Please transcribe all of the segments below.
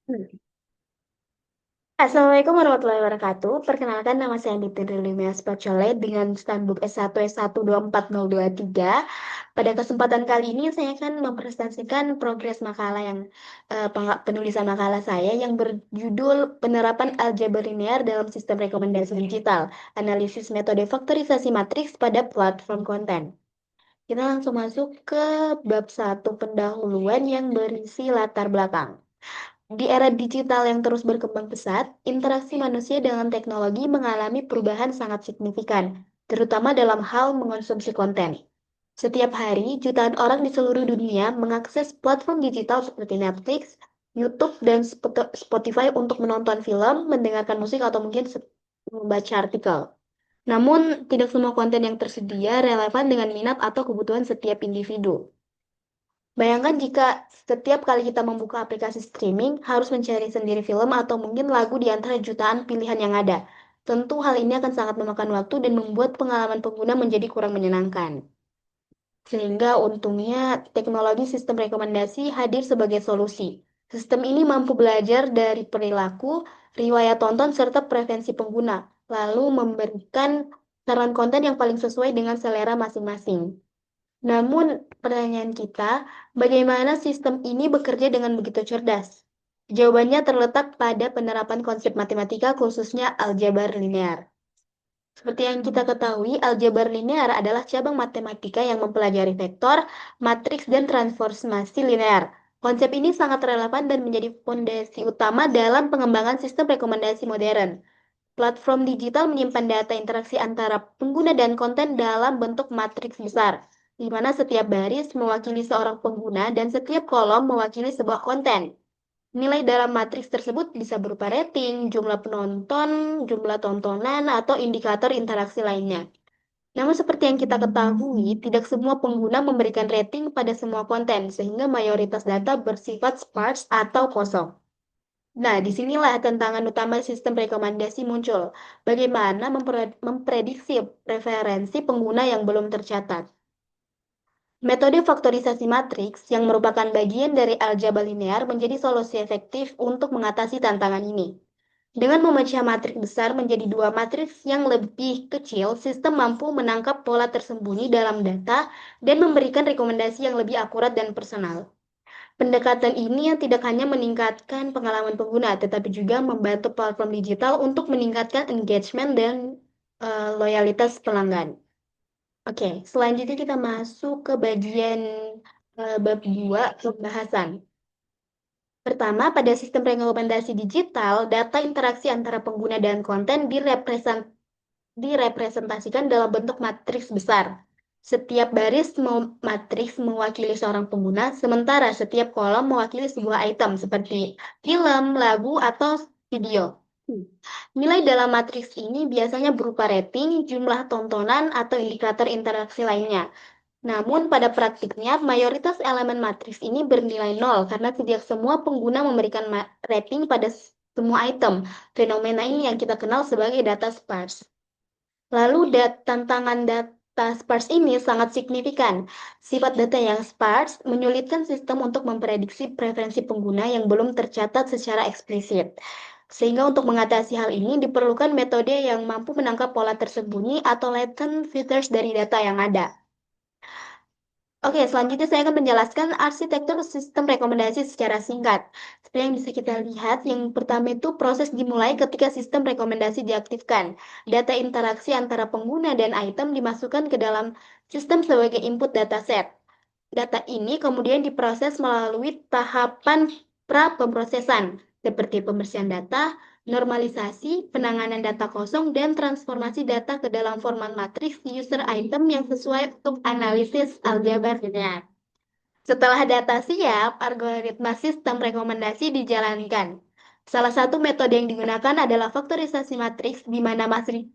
Hmm. Assalamualaikum warahmatullahi wabarakatuh. Perkenalkan, nama saya Niti Limia Spacole dengan Standbook S1 S1240223. Pada kesempatan kali ini saya akan mempresentasikan progres makalah penulisan makalah saya yang berjudul Penerapan Aljabar Linear dalam Sistem Rekomendasi Digital, Analisis Metode Faktorisasi Matriks pada Platform Konten. Kita langsung masuk ke bab 1 pendahuluan yang berisi latar belakang. Di era digital yang terus berkembang pesat, interaksi manusia dengan teknologi mengalami perubahan sangat signifikan, terutama dalam hal mengonsumsi konten. Setiap hari, jutaan orang di seluruh dunia mengakses platform digital seperti Netflix, YouTube, dan Spotify untuk menonton film, mendengarkan musik, atau mungkin membaca artikel. Namun, tidak semua konten yang tersedia relevan dengan minat atau kebutuhan setiap individu. Bayangkan jika setiap kali kita membuka aplikasi streaming, harus mencari sendiri film atau mungkin lagu di antara jutaan pilihan yang ada. Tentu hal ini akan sangat memakan waktu dan membuat pengalaman pengguna menjadi kurang menyenangkan. Sehingga untungnya teknologi sistem rekomendasi hadir sebagai solusi. Sistem ini mampu belajar dari perilaku, riwayat tonton, serta preferensi pengguna, lalu memberikan saran konten yang paling sesuai dengan selera masing-masing. Namun, pertanyaan kita, bagaimana sistem ini bekerja dengan begitu cerdas? Jawabannya terletak pada penerapan konsep matematika, khususnya aljabar linear. Seperti yang kita ketahui, aljabar linear adalah cabang matematika yang mempelajari vektor, matriks, dan transformasi linear. Konsep ini sangat relevan dan menjadi fondasi utama dalam pengembangan sistem rekomendasi modern. Platform digital menyimpan data interaksi antara pengguna dan konten dalam bentuk matriks besar, di mana setiap baris mewakili seorang pengguna dan setiap kolom mewakili sebuah konten. Nilai dalam matriks tersebut bisa berupa rating, jumlah penonton, jumlah tontonan, atau indikator interaksi lainnya. Namun seperti yang kita ketahui, tidak semua pengguna memberikan rating pada semua konten, sehingga mayoritas data bersifat sparse atau kosong. Nah, disinilah tantangan utama sistem rekomendasi muncul. Bagaimana memprediksi preferensi pengguna yang belum tercatat. Metode faktorisasi matriks yang merupakan bagian dari aljabar linear menjadi solusi efektif untuk mengatasi tantangan ini. Dengan memecah matriks besar menjadi dua matriks yang lebih kecil, sistem mampu menangkap pola tersembunyi dalam data dan memberikan rekomendasi yang lebih akurat dan personal. Pendekatan ini yang tidak hanya meningkatkan pengalaman pengguna, tetapi juga membantu platform digital untuk meningkatkan engagement dan loyalitas pelanggan. Oke, selanjutnya kita masuk ke bagian bab 2 pembahasan. Pertama, pada sistem rekomendasi digital, data interaksi antara pengguna dan konten direpresentasikan dalam bentuk matriks besar. Setiap baris matriks mewakili seorang pengguna, sementara setiap kolom mewakili sebuah item seperti film, lagu, atau video. Nilai dalam matriks ini biasanya berupa rating, jumlah tontonan, atau indikator interaksi lainnya. Namun pada praktiknya, mayoritas elemen matriks ini bernilai nol karena tidak semua pengguna memberikan rating pada semua item. Fenomena ini yang kita kenal sebagai data sparse. Lalu tantangan data sparse ini sangat signifikan. Sifat data yang sparse menyulitkan sistem untuk memprediksi preferensi pengguna yang belum tercatat secara eksplisit. Sehingga untuk mengatasi hal ini diperlukan metode yang mampu menangkap pola tersembunyi atau latent features dari data yang ada. Oke, selanjutnya saya akan menjelaskan arsitektur sistem rekomendasi secara singkat. Seperti yang bisa kita lihat, yang pertama itu proses dimulai ketika sistem rekomendasi diaktifkan. Data interaksi antara pengguna dan item dimasukkan ke dalam sistem sebagai input dataset. Data ini kemudian diproses melalui tahapan pra-pemrosesan, seperti pembersihan data, normalisasi, penanganan data kosong, dan transformasi data ke dalam format matriks user item yang sesuai untuk analisis aljabar linear. Setelah data siap, algoritma sistem rekomendasi dijalankan. Salah satu metode yang digunakan adalah faktorisasi matriks, di mana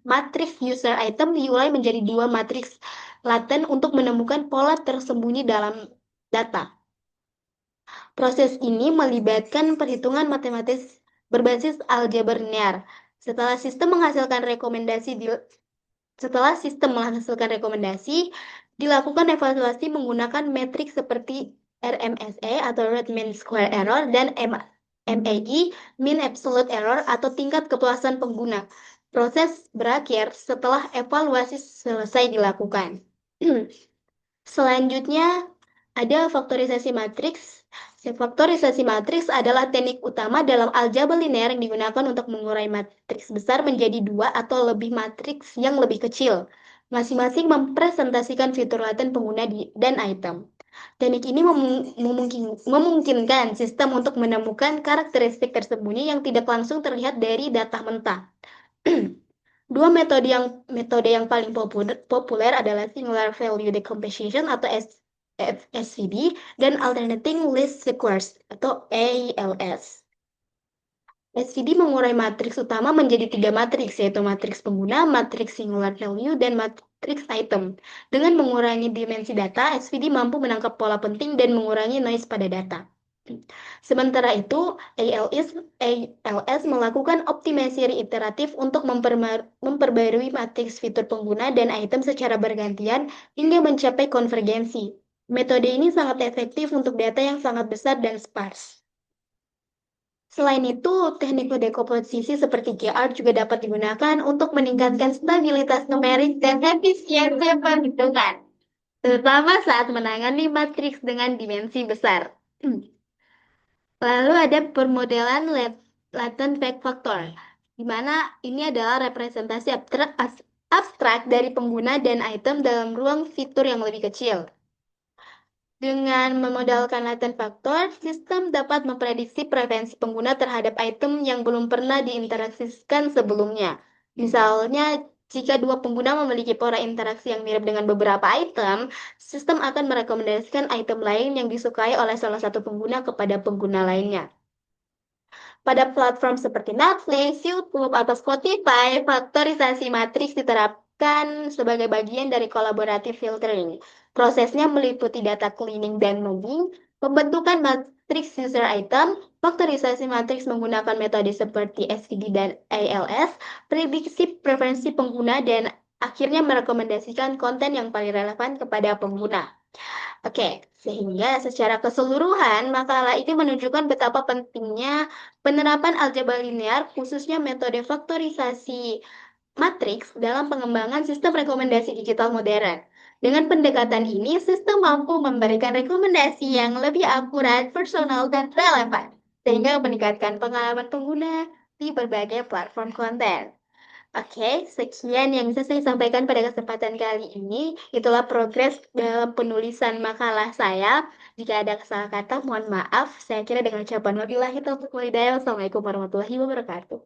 matriks user item diurai menjadi dua matriks laten untuk menemukan pola tersembunyi dalam data. Proses ini melibatkan perhitungan matematis berbasis aljabar linear. Setelah sistem menghasilkan rekomendasi, dilakukan evaluasi menggunakan metrik seperti RMSE atau Rate Mean Square Error dan MAE, mean absolute error atau tingkat kepuasan pengguna. Proses berakhir setelah evaluasi selesai dilakukan. Selanjutnya ada faktorisasi matriks. Faktorisasi matriks adalah teknik utama dalam aljabar linear yang digunakan untuk mengurai matriks besar menjadi dua atau lebih matriks yang lebih kecil. Masing-masing mempresentasikan fitur laten pengguna dan item. Teknik ini memungkinkan sistem untuk menemukan karakteristik tersembunyi yang tidak langsung terlihat dari data mentah. Dua metode yang paling populer adalah Singular Value Decomposition atau SVD dan Alternating Least Squares atau ALS. SVD mengurai matriks utama menjadi tiga matriks, yaitu matriks pengguna, matriks singular value, dan matriks item. Dengan mengurangi dimensi data, SVD mampu menangkap pola penting dan mengurangi noise pada data. Sementara itu, ALS melakukan optimasi iteratif untuk memperbarui matriks fitur pengguna dan item secara bergantian hingga mencapai konvergensi. Metode ini sangat efektif untuk data yang sangat besar dan sparse. Selain itu, teknik dekomposisi seperti GR juga dapat digunakan untuk meningkatkan stabilitas numerik dan efisiensi perhitungan, terutama saat menangani matriks dengan dimensi besar. Lalu ada permodelan latent factor, di mana ini adalah representasi abstrak dari pengguna dan item dalam ruang fitur yang lebih kecil. Dengan memodalkan latent factor, sistem dapat memprediksi preferensi pengguna terhadap item yang belum pernah diinteraksikan sebelumnya. Misalnya, jika dua pengguna memiliki pola interaksi yang mirip dengan beberapa item, sistem akan merekomendasikan item lain yang disukai oleh salah satu pengguna kepada pengguna lainnya. Pada platform seperti Netflix, YouTube, atau Spotify, faktorisasi matriks diterapkan sebagai bagian dari collaborative filtering. Prosesnya meliputi data cleaning dan logging, pembentukan matriks user item, faktorisasi matriks menggunakan metode seperti SVD dan ALS, prediksi preferensi pengguna, dan akhirnya merekomendasikan konten yang paling relevan kepada pengguna. Oke, sehingga secara keseluruhan makalah ini menunjukkan betapa pentingnya penerapan aljabar linear, khususnya metode faktorisasi matriks dalam pengembangan sistem rekomendasi digital modern. Dengan pendekatan ini, sistem mampu memberikan rekomendasi yang lebih akurat, personal, dan relevan, sehingga meningkatkan pengalaman pengguna di berbagai platform konten. Oke, sekian yang bisa saya sampaikan pada kesempatan kali ini. Itulah progres dalam penulisan makalah saya. Jika ada kesalahan kata, mohon maaf. Saya kira dengan ucapan wabillahi taufiq wal hidayah. Wassalamualaikum warahmatullahi wabarakatuh.